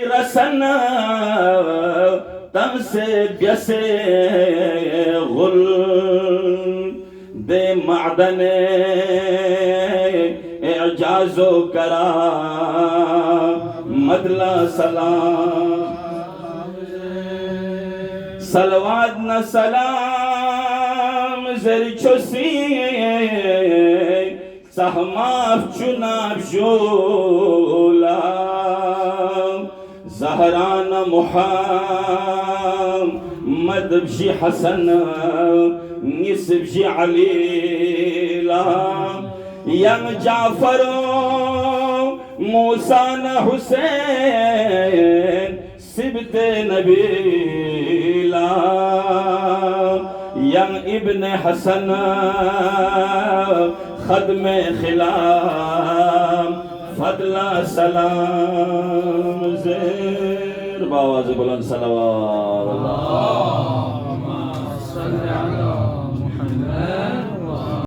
रसन तम से ब्यसे गुल दे मादने एजाजो करा मदला सलाम सलवाद न सलाम जर चुसी सहमाफ चुनाव जोला जहरान मुहम्मद बजी हसन निस बजी अलीला यंग जाफरो मूसा न हुसैन सिबते नबीला यंग इब्न हसन खदमे खिलाम फदला सलाम ज़ेर बावाज़ बुलंद सलवात।